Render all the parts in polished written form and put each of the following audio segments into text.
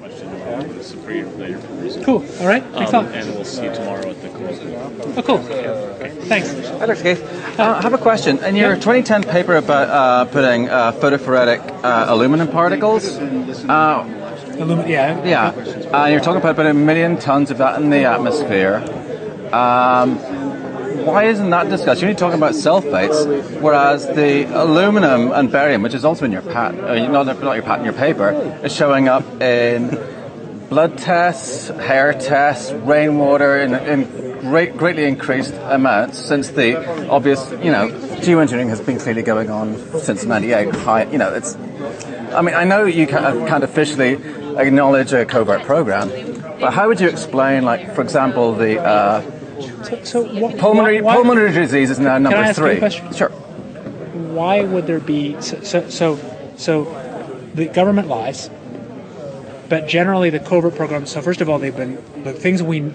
question. It's a pretty later person. Cool. All right. Thanks a lot. And we'll see you tomorrow at the close. Oh, cool. Okay. Thanks. Hi, Dr. Keith. I have a question. In your 2010 paper about putting photophoretic aluminum particles, you're talking about putting 1 million tons of that in the atmosphere. Why isn't that discussed? You're only talking about sulfates, whereas the aluminum and barium, which is also in your patent, not your patent, your paper, is showing up in blood tests, hair tests, rainwater in greatly increased amounts since the obvious, geoengineering has been clearly going on since '98. I know you can't officially acknowledge a covert program, but how would you explain, like, for example, the pulmonary disease is now number 3. Can I ask you a question? Sure. Why would there be so the government lies, but generally the covert programs. So first of all, they've been the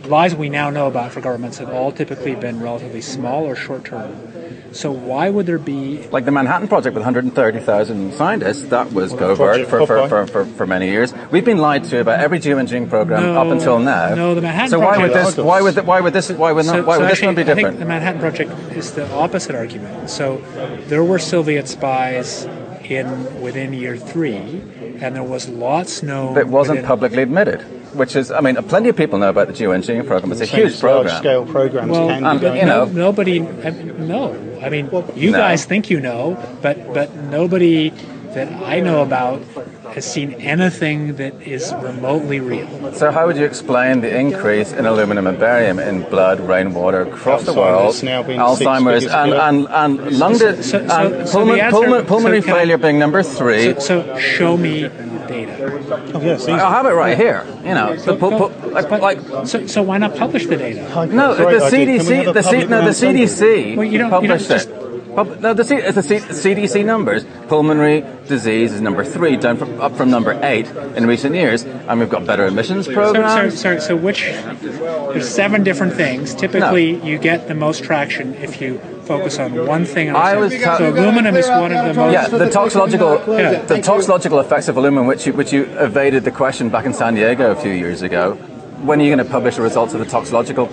lies we now know about for governments have all typically been relatively small or short term. So why would there be like the Manhattan Project with 130,000 scientists? That was covert for many years. We've been lied to about every geoengineering program up until now. No, the Manhattan so Project. Why would this one be different? I think the Manhattan Project is the opposite argument. So there were Soviet spies within year 3, and there was lots known. But it wasn't publicly admitted. Which is, plenty of people know about the geoengineering program. It's a huge program. Large-scale programs can be going. Nobody. You guys think you know, but nobody that I know about has seen anything that is remotely real. So how would you explain the increase in aluminum and barium in blood, rainwater across the world? Alzheimer's and lung pulmonary failure being number 3. So show me data. Oh, yes, I have it right here. So why not publish the data? No, the CDC. The CDC published it. The CDC numbers. Pulmonary disease is number 3, up from number 8 in recent years, and we've got better emissions programs. So there's 7 different things. Typically, you get the most traction if you focus on one thing. So aluminum is one of the most. Yeah, the toxicological effects of aluminum, which you evaded the question back in San Diego a few years ago. When are you going to publish the results of the toxicological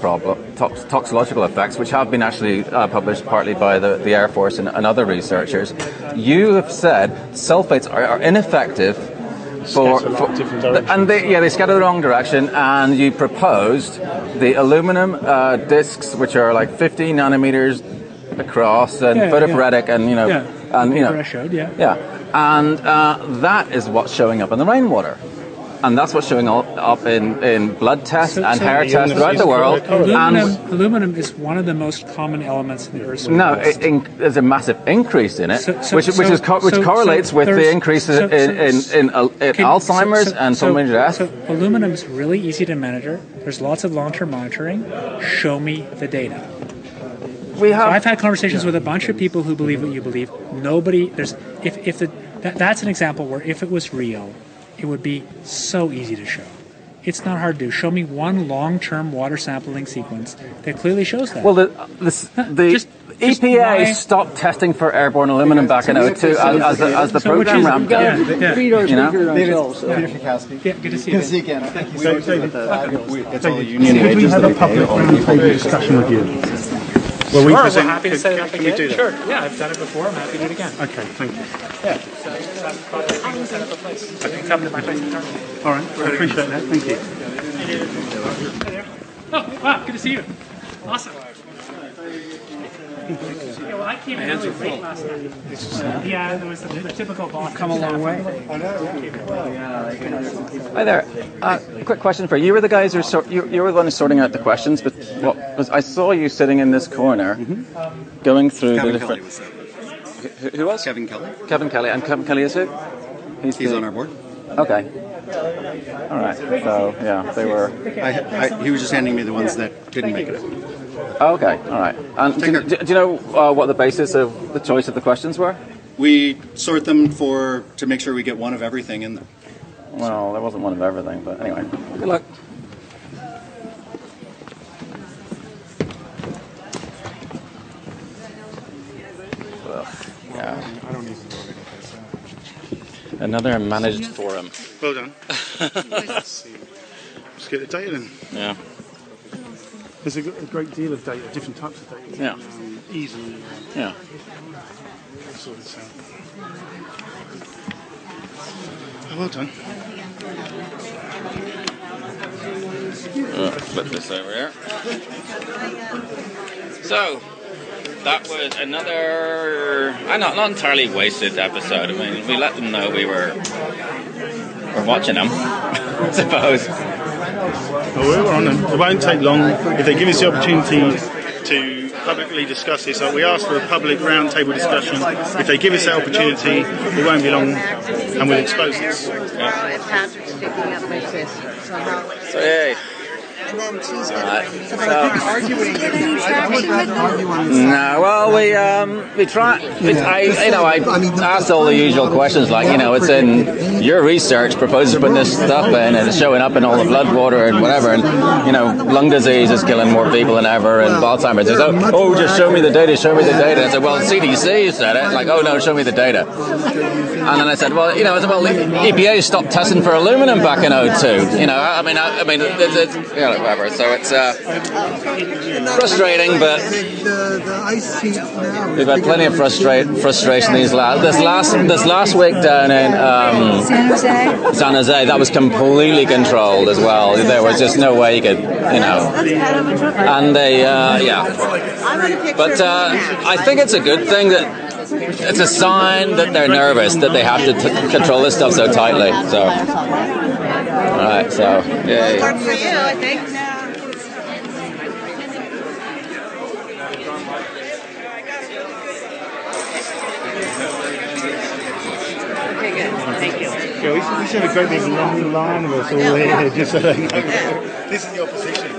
effects, which have been actually published partly by the Air Force and other researchers? You have said sulfates are ineffective they scatter the wrong direction, and you proposed the aluminum discs, which are like 50 nanometers across and photophoretic, and that is what's showing up in the rainwater. And that's what's showing up in blood tests and hair tests throughout the world. Aluminum is one of the most common elements in the Earth's crust. No, there's a massive increase in it, which correlates with the increase in Alzheimer's and so many deaths. So aluminum is really easy to monitor. There's lots of long-term monitoring. Show me the data. I've had conversations with a bunch of people who believe what you believe. That's an example where if it was real, it would be so easy to show. It's not hard to do. Show me one long-term water sampling sequence that clearly shows that. Well, the EPA stopped testing for airborne aluminum back in 2002 as the program ramped up. Peter Fikowski. Yeah, good to see you. Good to see you again. Thank you so much. Could we have a public discussion with you? Well, we're happy to set it up again. Sure. Yeah, I've done it before. I'm happy to do it again. Okay, thank you. Yeah. Set up a place. I can come to my place. All right, I appreciate that. Thank you. Hey there. Oh, wow, good to see you. Awesome. Yeah, well, I came really late last night. Yeah, there was the typical boss. Come a long way. Hi there. Quick question for you. You were the guys you were the one who's sorting out the questions, but I saw you sitting in this corner, going through the different. Who was? Kevin Kelly. Kevin Kelly. And Kevin Kelly is who? He's on our board. Okay. All right. So yeah, they were. He was just handing me the ones that didn't make it. Okay. All right. And do you know what the basis of the choice of the questions were? We sort them to make sure we get one of everything in them. Well, there wasn't one of everything, but anyway. Good luck. Yeah. Another managed forum. Well done. Let's get the data then. Yeah. There's a great deal of data, different types of data. Yeah. Easily Yeah. sort this out. Oh, well done. Flip this over here. So, that was another, not entirely wasted episode. I mean, we let them know we're watching them, I suppose. Oh, we're on them. It won't take long. If they give us the opportunity to publicly discuss this, we asked for a public roundtable discussion. If they give us that opportunity, it won't be long, and we'll expose this. Patrick's picking up my sister. So, yay. And then she's Alright, arguing. no, well, we try. I asked all the usual questions, like, it's in your research proposes putting this stuff in, and it's showing up in all the blood water and whatever, and lung disease is killing more people than ever, and Alzheimer's. They said, oh, just show me the data, show me the data. And I said, well, CDC said it. Like, oh no, show me the data. And then I said, well, the EPA stopped testing for aluminum back in 2002. I mean, it's whatever. So it's frustrating, but we've had plenty of frustration this last week down in San Jose. That was completely controlled as well. There was just no way you could, and they, But I think it's a good thing that it's a sign that they're nervous, that they have to control this stuff so tightly. So, all right, so yay. Good for you, I think. Okay, good. Thank you. Yeah, we should have a great big long line of us all here, just so they know. This is the opposition.